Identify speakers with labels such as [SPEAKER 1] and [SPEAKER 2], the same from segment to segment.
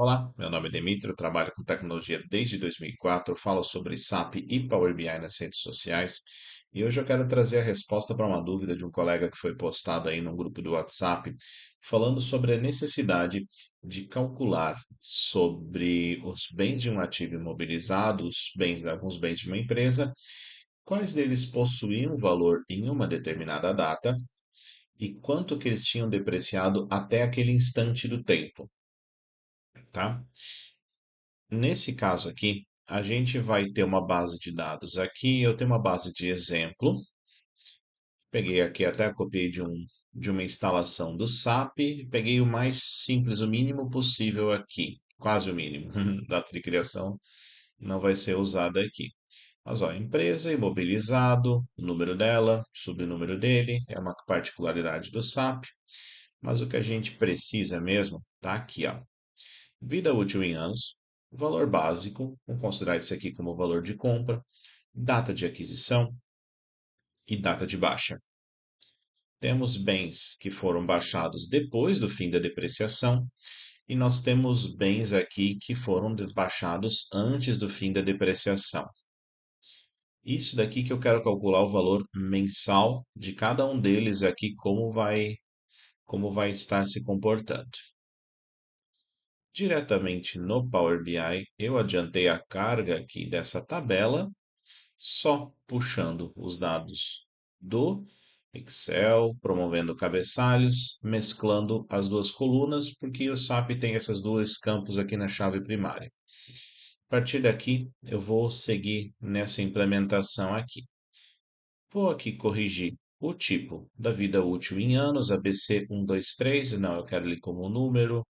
[SPEAKER 1] Olá, meu nome é Demetrio, trabalho com tecnologia desde 2004, falo sobre SAP e Power BI nas redes sociais e hoje eu quero trazer a resposta para uma dúvida de um colega que foi postada aí num grupo do WhatsApp, falando sobre a necessidade de calcular sobre os bens de um ativo imobilizado, alguns bens de uma empresa, quais deles possuíam valor em uma determinada data e quanto que eles tinham depreciado até aquele instante do tempo, tá? Nesse caso aqui, a gente vai ter uma base de dados aqui. Eu tenho uma base de exemplo. Peguei aqui, até copiei de uma instalação do SAP. Peguei o mais simples, o mínimo possível aqui. Quase o mínimo. Data de criação não vai ser usada aqui. Mas, ó, empresa, imobilizado, o número dela, subnúmero dele, é uma particularidade do SAP. Mas o que a gente precisa mesmo tá aqui, ó. Vida útil em anos, valor básico, vamos considerar isso aqui como valor de compra, data de aquisição e data de baixa. Temos bens que foram baixados depois do fim da depreciação e nós temos bens aqui que foram baixados antes do fim da depreciação. Isso daqui que eu quero calcular o valor mensal de cada um deles aqui, como vai estar se comportando. Diretamente no Power BI, eu adiantei a carga aqui dessa tabela, só puxando os dados do Excel, promovendo cabeçalhos, mesclando as duas colunas, porque o SAP tem esses dois campos aqui na chave primária. A partir daqui, eu vou seguir nessa implementação aqui. Vou aqui corrigir o tipo da vida útil em anos, ABC123, não, eu quero ele como número.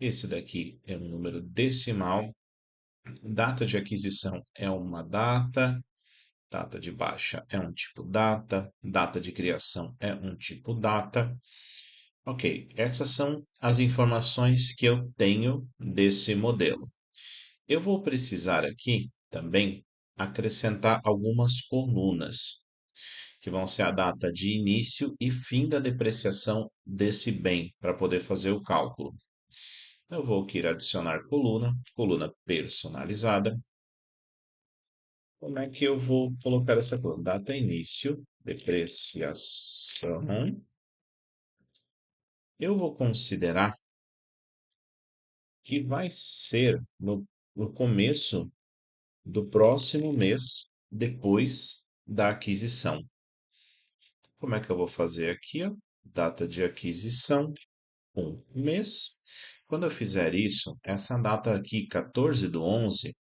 [SPEAKER 1] Esse daqui é um número decimal. Data de aquisição é uma data. Data de baixa é um tipo data. Data de criação é um tipo data. Ok, essas são as informações que eu tenho desse modelo. Eu vou precisar aqui também acrescentar algumas colunas, que vão ser a data de início e fim da depreciação desse bem, para poder fazer o cálculo. Eu vou aqui adicionar coluna personalizada. Como é que eu vou colocar essa coluna? Data início, depreciação. Eu vou considerar que vai ser no começo do próximo mês depois da aquisição. Como é que eu vou fazer aqui? Ó? Data de aquisição, um mês. Quando eu fizer isso, essa data aqui, 14 do 11,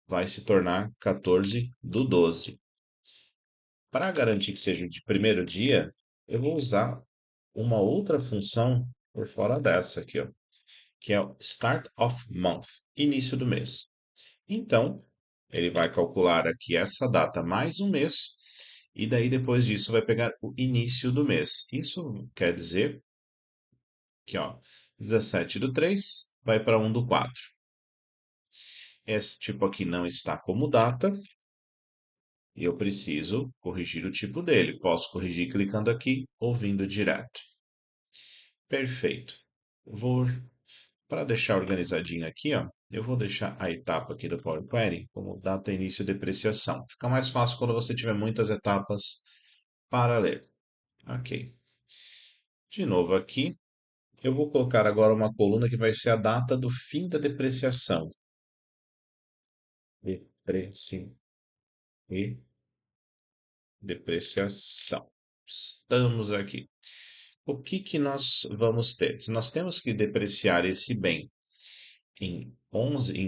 [SPEAKER 1] vai se tornar 14 do 12. Para garantir que seja de primeiro dia, eu vou usar uma outra função por fora dessa aqui, ó, que é o Start of Month, início do mês. Então, ele vai calcular aqui essa data mais um mês, e daí depois disso vai pegar o início do mês. Isso quer dizer que, ó, 17 do 3 vai para 1 do 4. Esse tipo aqui não está como data, e eu preciso corrigir o tipo dele. Posso corrigir clicando aqui ou vindo direto. Perfeito. Vou, para deixar organizadinho aqui, ó, eu vou deixar a etapa aqui do Power Query como data início depreciação. Fica mais fácil quando você tiver muitas etapas para ler. Ok. De novo aqui, eu vou colocar agora uma coluna que vai ser a data do fim da depreciação. Depreci... e depreciação. Estamos aqui. O que que nós vamos ter? Se nós temos que depreciar esse bem em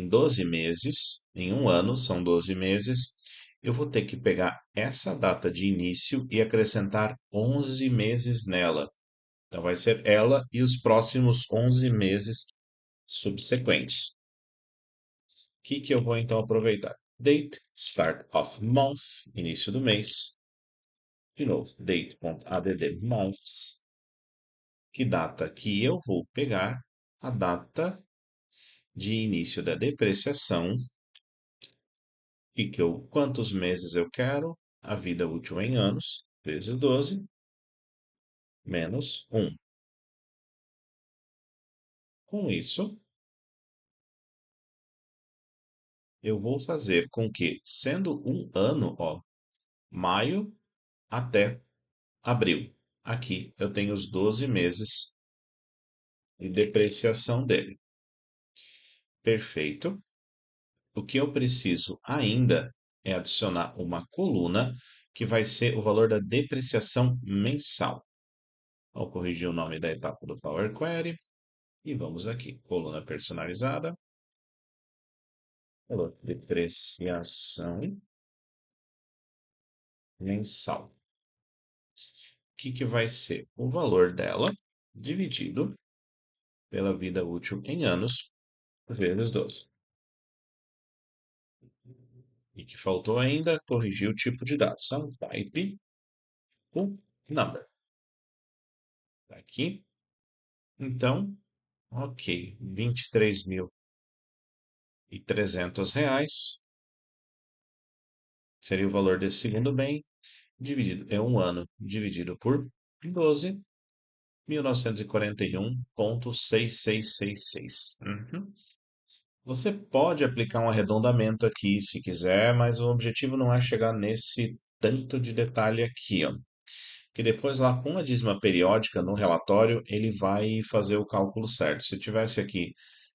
[SPEAKER 1] 12 meses, em um ano, são 12 meses, eu vou ter que pegar essa data de início e acrescentar 11 meses nela. Então, vai ser ela e os próximos 11 meses subsequentes. O que que eu vou então aproveitar? Date, start of month, início do mês. De novo, date.add months. Que data que eu vou pegar? A data de início da depreciação e quantos meses eu quero, a vida útil em anos, vezes 12, menos 1. Com isso, eu vou fazer com que, sendo um ano, ó, maio até abril, aqui eu tenho os 12 meses de depreciação dele. Perfeito. O que eu preciso ainda é adicionar uma coluna que vai ser o valor da depreciação mensal. Vou corrigir o nome da etapa do Power Query e vamos aqui, coluna personalizada, valor de depreciação mensal. O que vai ser? O valor dela dividido pela vida útil em anos vezes 12. E que faltou ainda corrigir o tipo de dados. Então, type o number. Tá aqui. Então, ok, R$ 23.300 seria o valor desse segundo bem, dividido, é um ano, dividido por 12, 1941,6666. Uhum. Você pode aplicar um arredondamento aqui se quiser, mas o objetivo não é chegar nesse tanto de detalhe aqui, ó. Que depois lá com a dízima periódica no relatório, ele vai fazer o cálculo certo. Se tivesse aqui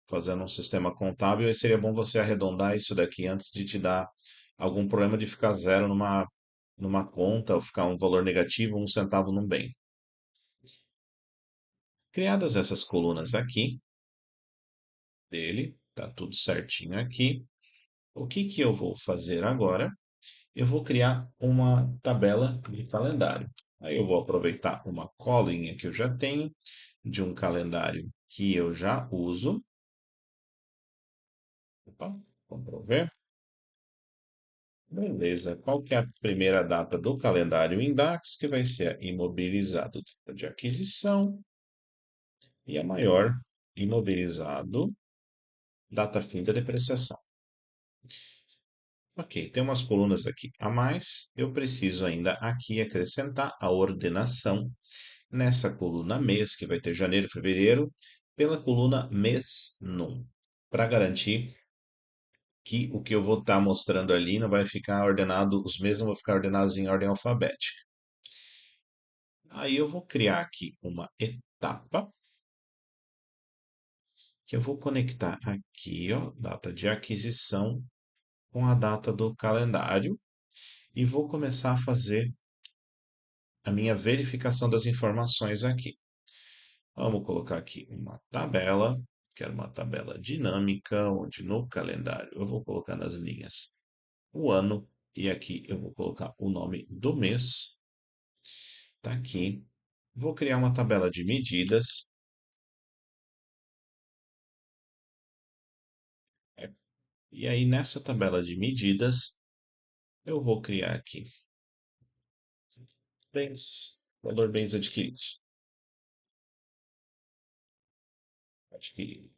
[SPEAKER 1] fazendo um sistema contábil, aí seria bom você arredondar isso daqui antes de te dar algum problema de ficar zero numa conta ou ficar um valor negativo, um centavo num bem. Criadas essas colunas aqui dele, tá tudo certinho aqui. O que que eu vou fazer agora? Eu vou criar uma tabela de calendário. Aí eu vou aproveitar uma colinha que eu já tenho de um calendário que eu já uso. Opa, vamos ver. Beleza. Qual que é a primeira data do calendário Indax, que vai ser a imobilizado data de aquisição e a maior imobilizado data fim da depreciação. Ok, tem umas colunas aqui a mais. Eu preciso ainda aqui acrescentar a ordenação nessa coluna mês, que vai ter janeiro, fevereiro, pela coluna mês num, para garantir que o que eu vou estar mostrando ali não vai ficar ordenado, os meses não vão ficar ordenados em ordem alfabética. Aí eu vou criar aqui uma etapa que eu vou conectar aqui, ó, data de aquisição com a data do calendário e vou começar a fazer a minha verificação das informações aqui. Vamos colocar aqui uma tabela, quero uma tabela dinâmica, onde no calendário eu vou colocar nas linhas o ano e aqui eu vou colocar o nome do mês. Tá aqui. Vou criar uma tabela de medidas. é, E aí nessa tabela de medidas eu vou criar aqui bens, valor bens adquiridos. Adquirido.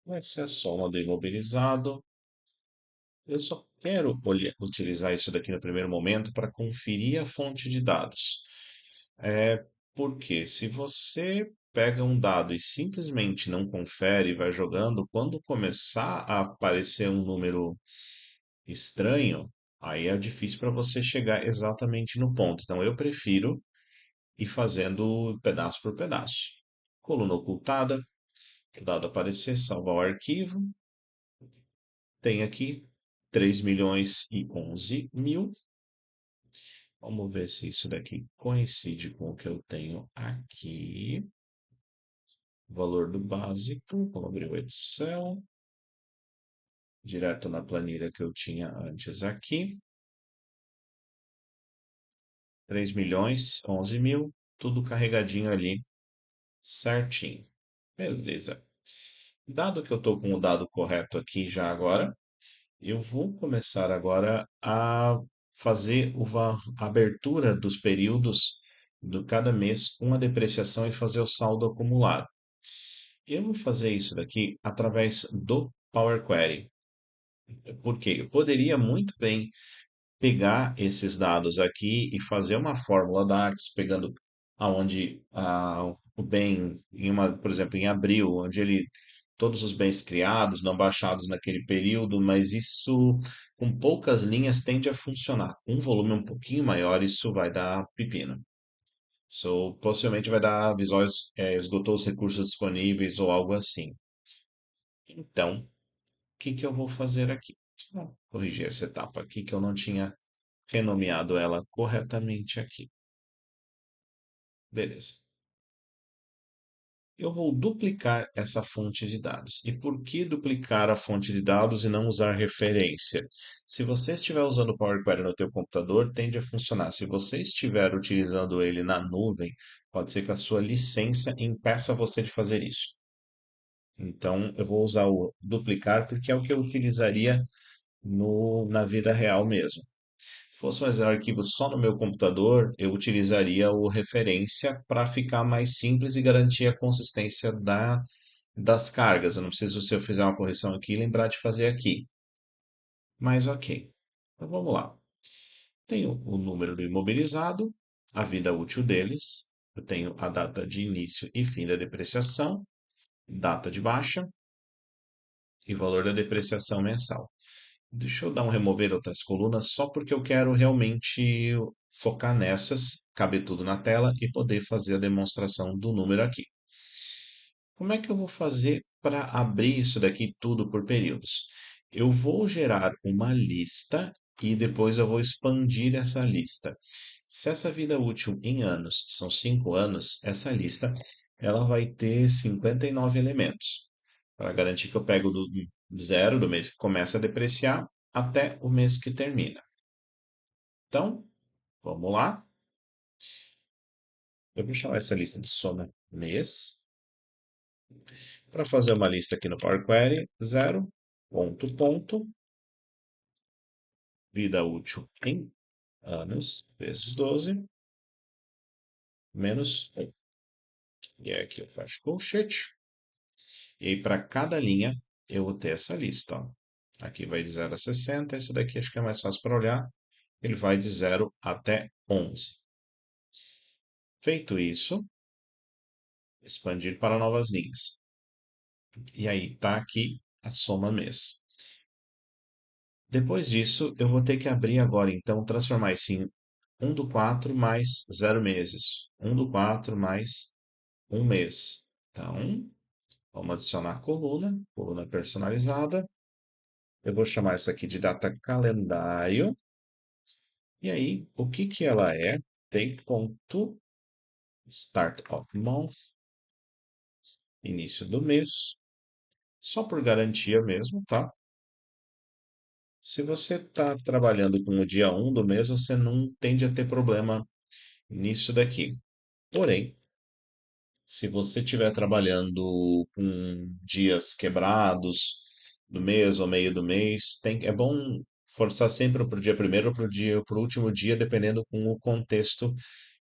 [SPEAKER 1] Vai ser a soma do imobilizado. Eu só quero utilizar isso daqui no primeiro momento para conferir a fonte de dados. Porque se você pega um dado e simplesmente não confere e vai jogando, quando começar a aparecer um número estranho, aí é difícil para você chegar exatamente no ponto. Então eu prefiro ir fazendo pedaço por pedaço. Coluna ocultada, o dado aparecer, salvar o arquivo. Tem aqui 3.011.000. Vamos ver se isso daqui coincide com o que eu tenho aqui. Valor do básico, vamos abrir o Excel, direto na planilha que eu tinha antes aqui. 3.011.000, tudo carregadinho ali, certinho. Beleza. Dado que eu estou com o dado correto aqui já agora, eu vou começar agora a fazer a abertura dos períodos do cada mês com a depreciação e fazer o saldo acumulado. Eu vou fazer isso daqui através do Power Query. Porque eu poderia muito bem pegar esses dados aqui e fazer uma fórmula DAX, pegando aonde o bem, por exemplo, em abril, onde ele todos os bens criados, não baixados naquele período, mas isso com poucas linhas tende a funcionar. Com um volume um pouquinho maior, isso vai dar pepino. Isso possivelmente vai dar visuais, esgotou os recursos disponíveis ou algo assim. Então, o que que eu vou fazer aqui? Vou corrigir essa etapa aqui que eu não tinha renomeado ela corretamente aqui. Beleza. Eu vou duplicar essa fonte de dados. E por que duplicar a fonte de dados e não usar referência? Se você estiver usando o Power Query no teu computador, tende a funcionar. Se você estiver utilizando ele na nuvem, pode ser que a sua licença impeça você de fazer isso. Então, eu vou usar o duplicar porque é o que eu utilizaria na vida real mesmo. Se fosse fazer um arquivo só no meu computador, eu utilizaria o referência para ficar mais simples e garantir a consistência das cargas. Eu não preciso, se eu fizer uma correção aqui, lembrar de fazer aqui. Mas ok. Então vamos lá. Tenho o número do imobilizado, a vida útil deles, eu tenho a data de início e fim da depreciação, data de baixa e valor da depreciação mensal. Deixa eu dar um remover outras colunas só porque eu quero realmente focar nessas, caber tudo na tela e poder fazer a demonstração do número aqui. Como é que eu vou fazer para abrir isso daqui tudo por períodos? Eu vou gerar uma lista e depois eu vou expandir essa lista. Se essa vida útil em anos são 5 anos, essa lista ela vai ter 59 elementos, para garantir que eu pego do zero, do mês que começa a depreciar, até o mês que termina. Então, vamos lá. Eu vou chamar essa lista de soma mês. Para fazer uma lista aqui no Power Query, zero, ponto, vida útil em anos, vezes 12, menos 1. E aí aqui eu faço colchete. E aí para cada linha eu vou ter essa lista. Ó. Aqui vai de 0 a 60, esse daqui acho que é mais fácil para olhar. Ele vai de 0 até 11. Feito isso, expandir para novas linhas. E aí está aqui a soma mês. Depois disso, eu vou ter que abrir agora, então, transformar isso em 1 do 4 mais 0 meses. 1 do 4 mais 1 mês. Então, vamos adicionar a coluna personalizada. Eu vou chamar isso aqui de data calendário. E aí, o que que ela é? Date ponto start of month, início do mês. Só por garantia mesmo, tá? Se você está trabalhando com o dia 1 do mês, você não tende a ter problema nisso daqui. Porém, se você estiver trabalhando com dias quebrados do mês ou meio do mês, é bom forçar sempre para o dia primeiro ou para o último dia, dependendo com o contexto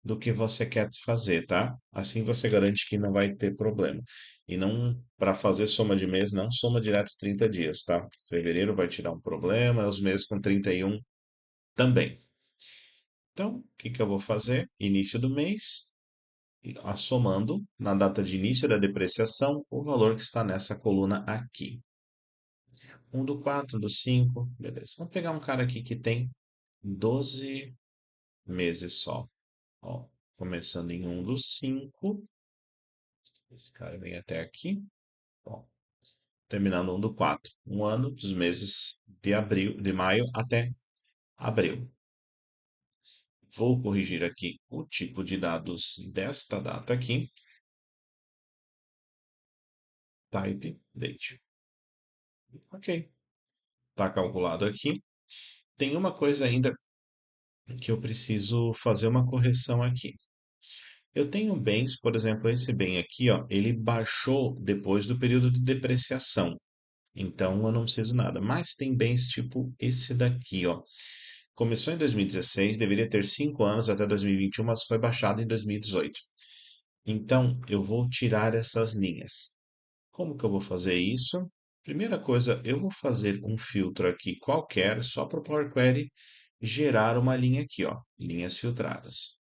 [SPEAKER 1] do que você quer fazer, tá? Assim você garante que não vai ter problema. E não, para fazer soma de mês, não soma direto 30 dias, tá? Fevereiro vai te dar um problema, os meses com 31 também. Então, o que que eu vou fazer? Início do mês, somando na data de início da depreciação o valor que está nessa coluna aqui. 1 do 4, do 5, beleza. Vamos pegar um cara aqui que tem 12 meses só. Ó, começando em 1 do 5, esse cara vem até aqui. Ó, terminando 1 do 4. Um ano dos meses de abril, de maio até abril. Vou corrigir aqui o tipo de dados desta data aqui. Type date. Ok. Está calculado aqui. Tem uma coisa ainda que eu preciso fazer uma correção aqui. Eu tenho bens, por exemplo, esse bem aqui, ó, ele baixou depois do período de depreciação. Então eu não preciso nada. Mas tem bens tipo esse daqui, ó. Começou em 2016, deveria ter 5 anos até 2021, mas foi baixado em 2018. Então eu vou tirar essas linhas. Como que eu vou fazer isso? Primeira coisa, eu vou fazer um filtro aqui qualquer, só para o Power Query gerar uma linha aqui, ó, linhas filtradas.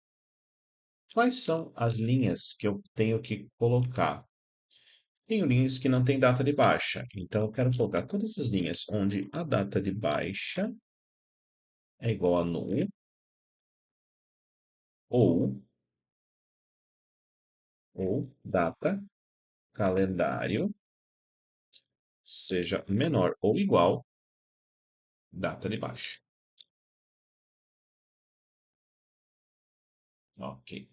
[SPEAKER 1] Quais são as linhas que eu tenho que colocar? Tenho linhas que não têm data de baixa, então eu quero colocar todas as linhas onde a data de baixa é igual a null, ou, ou data calendário seja menor ou igual data de baixa. Ok.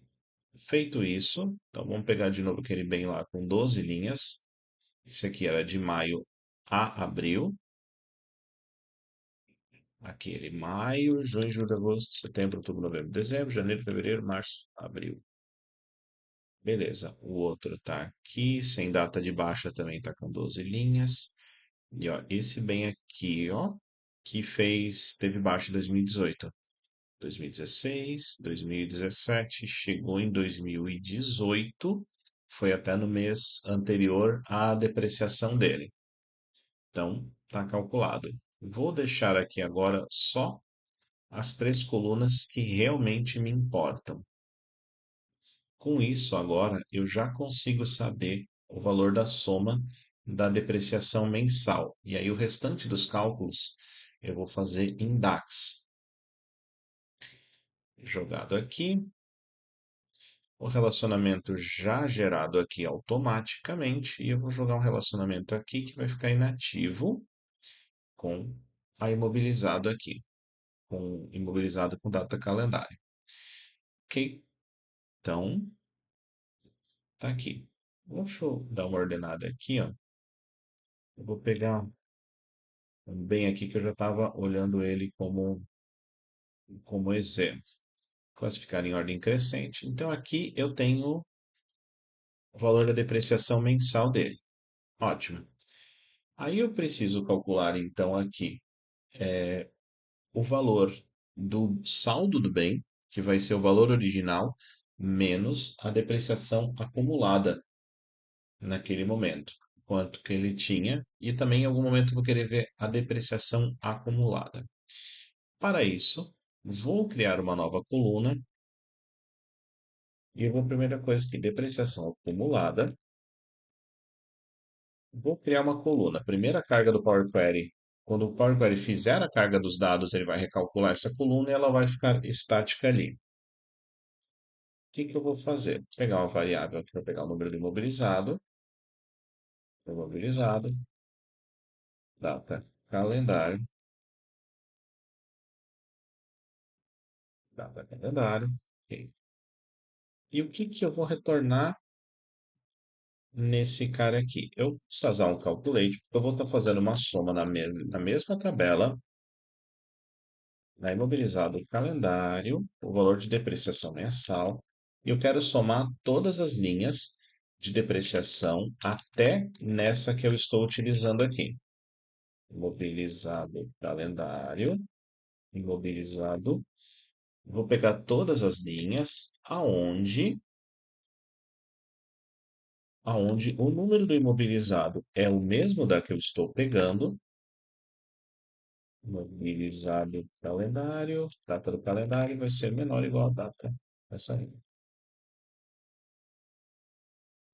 [SPEAKER 1] Feito isso, então vamos pegar de novo aquele bem lá com 12 linhas. Esse aqui era de maio a abril. Aquele maio, junho, julho, agosto, setembro, outubro, novembro, dezembro, janeiro, fevereiro, março, abril. Beleza. O outro tá aqui, sem data de baixa também tá com 12 linhas. E ó, esse bem aqui, ó, que teve baixa em 2018. 2016, 2017, chegou em 2018, foi até no mês anterior à depreciação dele. Então, está calculado. Vou deixar aqui agora só as três colunas que realmente me importam. Com isso, agora, eu já consigo saber o valor da soma da depreciação mensal. E aí, o restante dos cálculos eu vou fazer em DAX. Jogado aqui, o relacionamento já gerado aqui automaticamente, e eu vou jogar um relacionamento aqui que vai ficar inativo com a imobilizado aqui, com imobilizado com data calendário. Ok? Então, tá aqui. Deixa eu dar uma ordenada aqui, ó. Eu vou pegar um bem aqui que eu já estava olhando ele como exemplo. Classificar em ordem crescente. Então, aqui eu tenho o valor da depreciação mensal dele. Ótimo. Aí eu preciso calcular, então, aqui o valor do saldo do bem, que vai ser o valor original, menos a depreciação acumulada naquele momento, quanto que ele tinha, e também em algum momento eu vou querer ver a depreciação acumulada. Para isso, vou criar uma nova coluna e eu vou, primeira coisa que depreciação acumulada, vou criar uma coluna. Primeira carga do Power Query. Quando o Power Query fizer a carga dos dados, ele vai recalcular essa coluna e ela vai ficar estática ali. O que eu vou fazer? Pegar uma variável aqui, vou pegar o número do imobilizado, data, calendário, data, calendário. Ok. E o que eu vou retornar nesse cara aqui? Eu preciso usar um calculate, porque eu vou estar fazendo uma soma na mesma tabela, na imobilizado calendário, o valor de depreciação mensal, e eu quero somar todas as linhas de depreciação até nessa que eu estou utilizando aqui. Imobilizado calendário, imobilizado. Vou pegar todas as linhas aonde o número do imobilizado é o mesmo da que eu estou pegando. Imobilizado calendário, data do calendário vai ser menor ou igual a data dessa linha.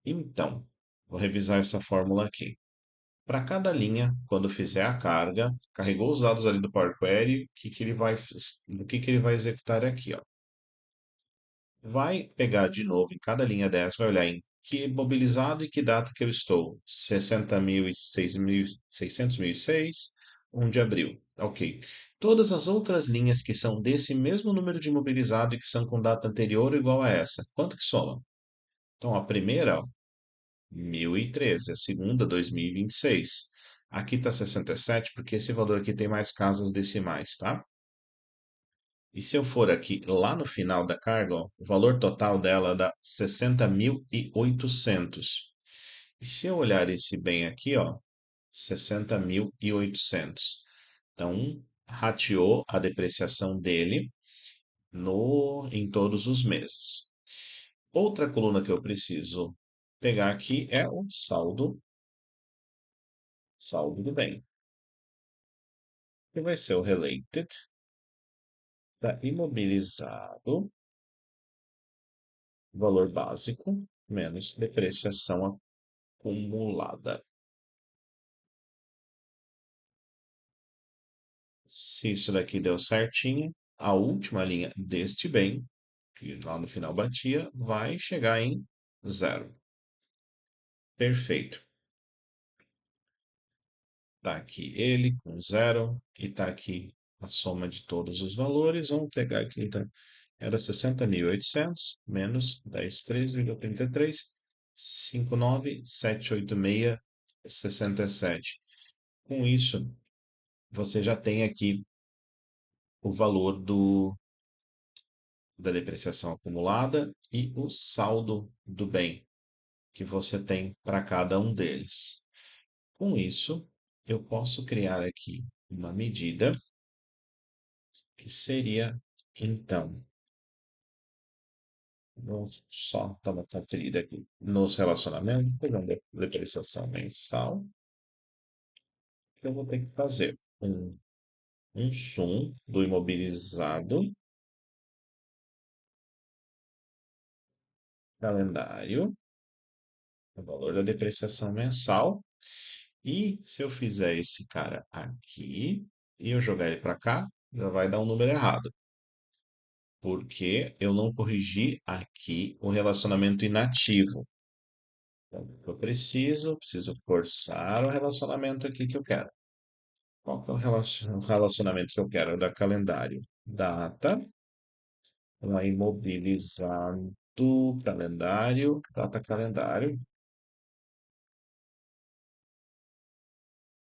[SPEAKER 1] Então, vou revisar essa fórmula aqui. Para cada linha, quando fizer a carga, carregou os dados ali do Power Query, o que que ele vai executar aqui, ó? Vai pegar de novo em cada linha dessa, vai olhar em que mobilizado e que data que eu estou. 60.000 e 600.006, 1 de abril. Ok. Todas as outras linhas que são desse mesmo número de mobilizado e que são com data anterior ou igual a essa, quanto que soma? Então, a primeira, ó, 1013, a segunda, 2026. Aqui está 67, porque esse valor aqui tem mais casas decimais, tá? E se eu for aqui lá no final da carga, ó, o valor total dela dá 60.800. E se eu olhar esse bem aqui, ó, 60.800. Então, rateou a depreciação dele no em todos os meses. Outra coluna que eu preciso pegar aqui é o saldo do bem, que vai ser o related da imobilizado, valor básico, menos depreciação acumulada. Se isso daqui deu certinho, a última linha deste bem, que lá no final batia, vai chegar em zero. Perfeito. Tá aqui ele com zero e tá aqui a soma de todos os valores. Vamos pegar aqui, então, era 60.800 menos 10,3,33, 59.786,67. Com isso, você já tem aqui o valor da depreciação acumulada e o saldo do bem que você tem para cada um deles. Com isso, eu posso criar aqui uma medida que seria, então, vamos só dar uma conferida aqui nos relacionamentos, pegando a depreciação mensal, que eu vou ter que fazer um sum do imobilizado, calendário, o valor da depreciação mensal, e se eu fizer esse cara aqui e eu jogar ele para cá, já vai dar um número errado, porque eu não corrigi aqui o relacionamento inativo. Então, o que eu preciso forçar o relacionamento aqui que eu quero. Qual que é o relacionamento que eu quero? Da calendário. Data, lá imobilizado, calendário, data calendário.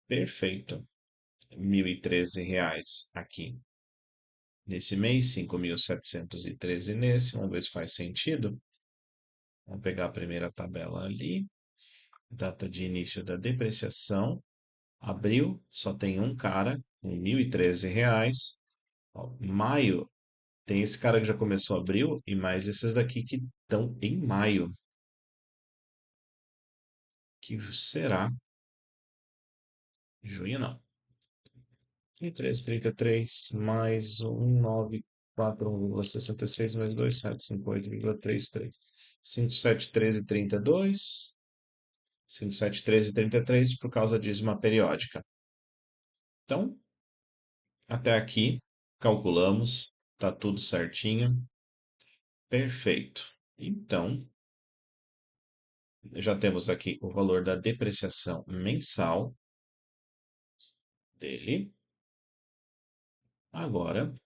[SPEAKER 1] Perfeito. R$ 1.013 aqui. Nesse mês, 5.713 nesse. Vamos ver se faz sentido. Vamos pegar a primeira tabela ali. Data de início da depreciação. Abril só tem um cara com R$ 1.013. Ó, maio tem esse cara que já começou abril e mais esses daqui que estão em maio. Que será junho não. 13,33 mais 1,941,66 mais 2,758,33. 5,713,32. 5,713,33 por causa de dízima periódica. Então, até aqui, calculamos, tá tudo certinho. Perfeito. Então, já temos aqui o valor da depreciação mensal dele. Agora, o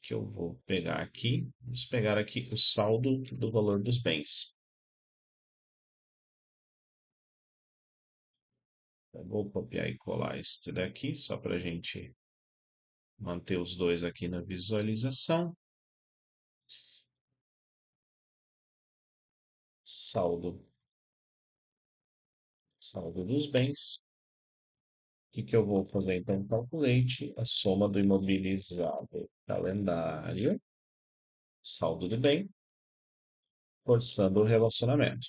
[SPEAKER 1] que eu vou pegar aqui? Vamos pegar aqui o saldo do valor dos bens. Eu vou copiar e colar este daqui, só para a gente manter os dois aqui na visualização. Saldo, saldo dos bens. O que eu vou fazer então? Calculate a soma do imobilizado calendário, saldo do bem, forçando o relacionamento.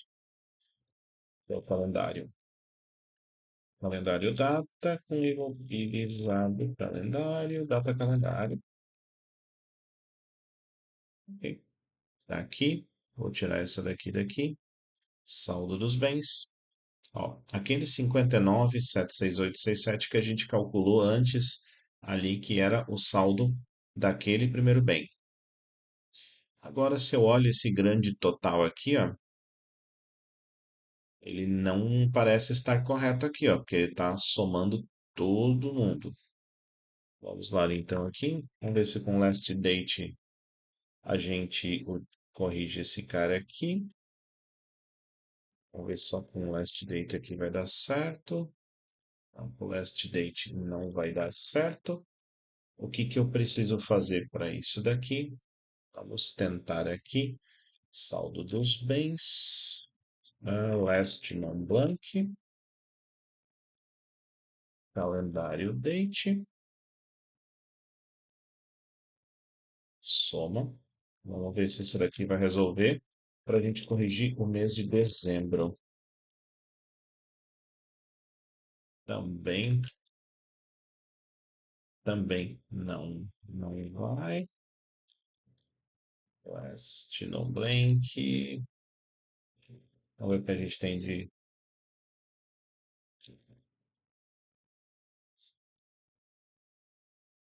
[SPEAKER 1] É o calendário. Calendário data com imobilizado calendário, data calendário. Ok. Tá aqui. Vou tirar essa daqui. Saldo dos bens. Ó, aquele 59,76867 que a gente calculou antes ali, que era o saldo daquele primeiro bem. Agora, se eu olho esse grande total aqui, ó, ele não parece estar correto aqui, ó, porque ele está somando todo mundo. Vamos lá então aqui. Vamos ver se com last date a gente corrige esse cara aqui. Vamos ver só com last date aqui vai dar certo. Não, com last date não vai dar certo. O que que eu preciso fazer para isso daqui? Vamos tentar aqui. Saldo dos bens. Last non blank. Calendário date. Soma. Vamos ver se isso daqui vai resolver para a gente corrigir o mês de dezembro. Também, também não vai. Last no blank. Vamos ver o que a gente tem de.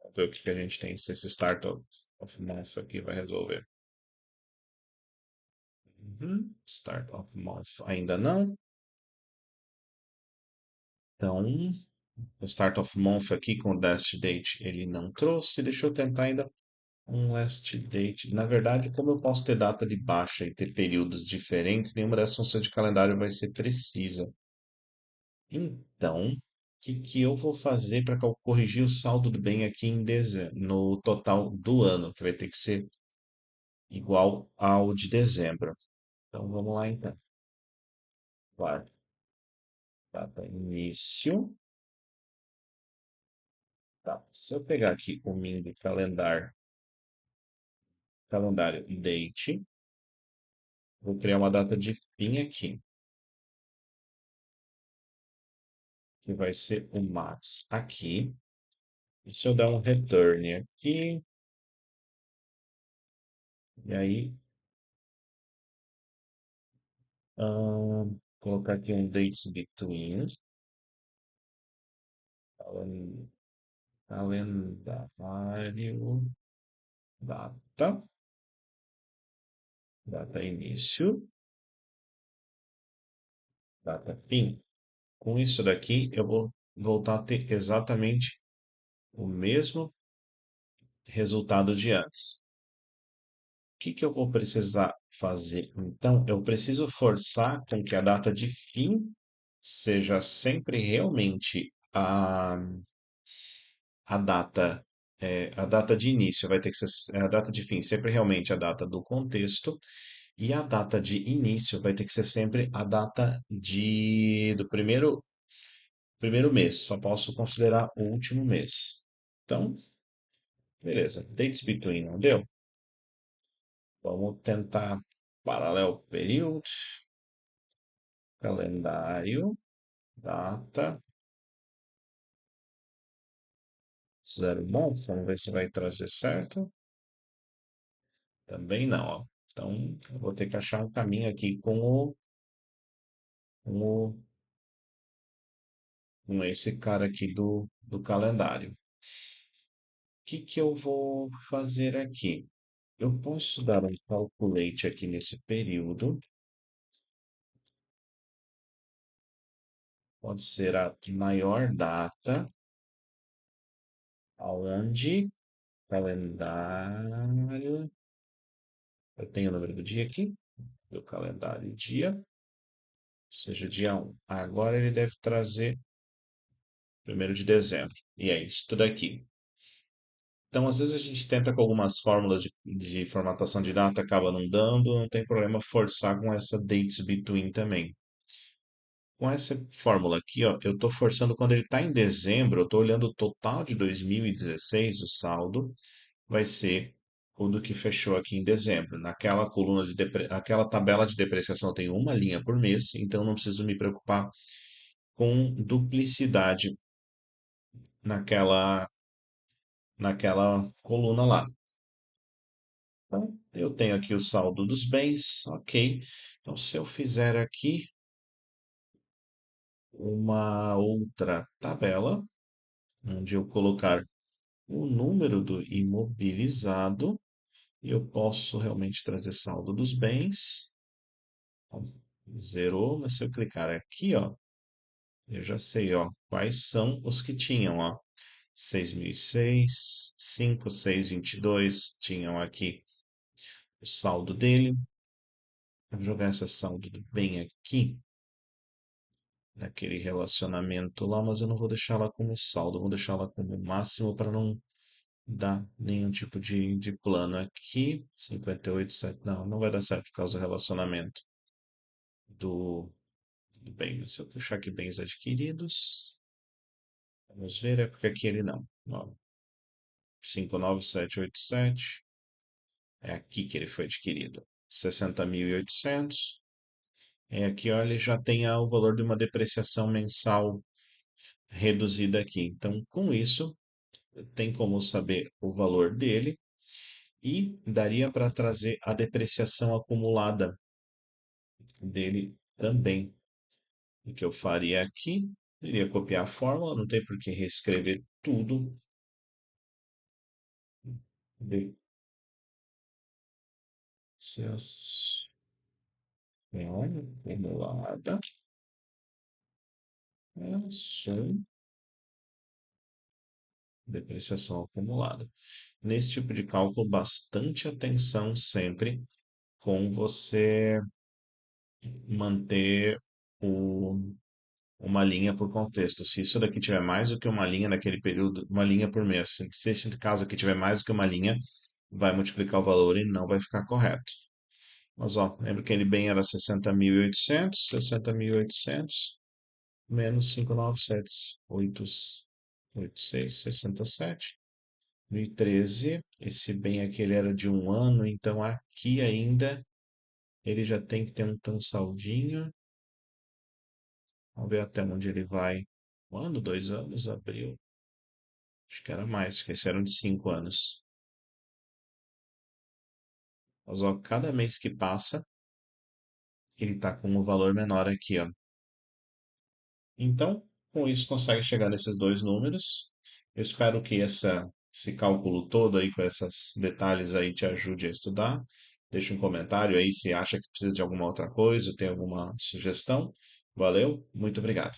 [SPEAKER 1] Vamos ver o que a gente tem. Se esse Start of Month aqui vai resolver. Start of Month ainda não. Então, o Start of Month aqui com o Last Date ele não trouxe. Deixa eu tentar ainda um Last Date. Na verdade, como eu posso ter data de baixa e ter períodos diferentes, nenhuma dessas funções de calendário vai ser precisa. Então, o que eu vou fazer para corrigir o saldo do bem aqui no total do ano, que vai ter que ser igual ao de dezembro. Então, vamos lá então. Vai. Data início. Tá. Se eu pegar aqui o min do calendário date, vou criar uma data de fim aqui, que vai ser o max aqui. E se eu dar um return aqui, e aí, colocar aqui um dates between, calen- calendário, data, data início, data fim. Com isso daqui, eu vou voltar a ter exatamente o mesmo resultado de antes. Que eu vou precisar fazer? Então, eu preciso forçar com que a data de fim seja sempre realmente a data, a data de início, vai ter que ser a data de fim, sempre realmente a data do contexto, e a data de início vai ter que ser sempre a data do primeiro mês, só posso considerar o último mês. Então, beleza, dates between, não deu? Vamos tentar parallel period, calendário, data, zero bom. Vamos ver se vai trazer certo. Também não, ó. Então, eu vou ter que achar um caminho aqui com, o, com esse cara aqui do calendário. O que eu vou fazer aqui? Eu posso dar um calculate aqui nesse período. Pode ser a maior data, aonde calendário. Eu tenho o número do dia aqui, do calendário dia, seja dia 1. Agora ele deve trazer 1º de dezembro. E é isso tudo aqui. Então, às vezes a gente tenta com algumas fórmulas de formatação de data, acaba não dando, não tem problema forçar com essa dates between também. Com essa fórmula aqui, ó, eu estou forçando quando ele está em dezembro, eu estou olhando o total de 2016, o saldo vai ser o do que fechou aqui em dezembro. Naquela coluna aquela tabela de depreciação tem uma linha por mês, então não preciso me preocupar com duplicidade naquela, naquela coluna lá. Então, eu tenho aqui o saldo dos bens, ok. Então, se eu fizer aqui uma outra tabela, onde eu colocar o número do imobilizado, e eu posso realmente trazer saldo dos bens. Então, zerou, mas se eu clicar aqui, ó, eu já sei, ó, quais são os que tinham, ó. 6.006, 5.622 tinham aqui o saldo dele. Eu vou jogar essa saldo do bem aqui, naquele relacionamento lá, mas eu não vou deixar ela como saldo, eu vou deixar ela como máximo para não dar nenhum tipo de plano aqui. 58, 7, não vai dar certo por causa do relacionamento do, do bem. Mas se eu puxar aqui bens adquiridos, vamos ver, é porque aqui ele não. 59787 é aqui que ele foi adquirido. 60.800 é aqui, olha, ele já tem o valor de uma depreciação mensal reduzida aqui. Então, com isso, tem como saber o valor dele e daria para trazer a depreciação acumulada dele também. O que eu faria aqui, iria copiar a fórmula, não tem por que reescrever tudo. Depreciação acumulada é soma depreciação acumulada. Nesse tipo de cálculo, bastante atenção sempre com você manter o, uma linha por contexto. Se isso daqui tiver mais do que uma linha naquele período, uma linha por mês. Se esse caso aqui tiver mais do que uma linha, vai multiplicar o valor e não vai ficar correto. Mas ó, lembra que ele bem era 60.800, 60.800 menos 5.900, 8.667. 2013, esse bem aqui ele era de um ano, então aqui ainda ele já tem que ter um saldinho. Vamos ver até onde ele vai. Um ano, 2 anos, abril. Acho que era mais, porque esse era de 5 anos. Mas ó, cada mês que passa, ele tá com um valor menor aqui, ó. Então, com isso consegue chegar nesses dois números. Eu espero que esse cálculo todo aí, com esses detalhes aí, te ajude a estudar. Deixa um comentário aí se acha que precisa de alguma outra coisa, tem alguma sugestão. Valeu, muito obrigado.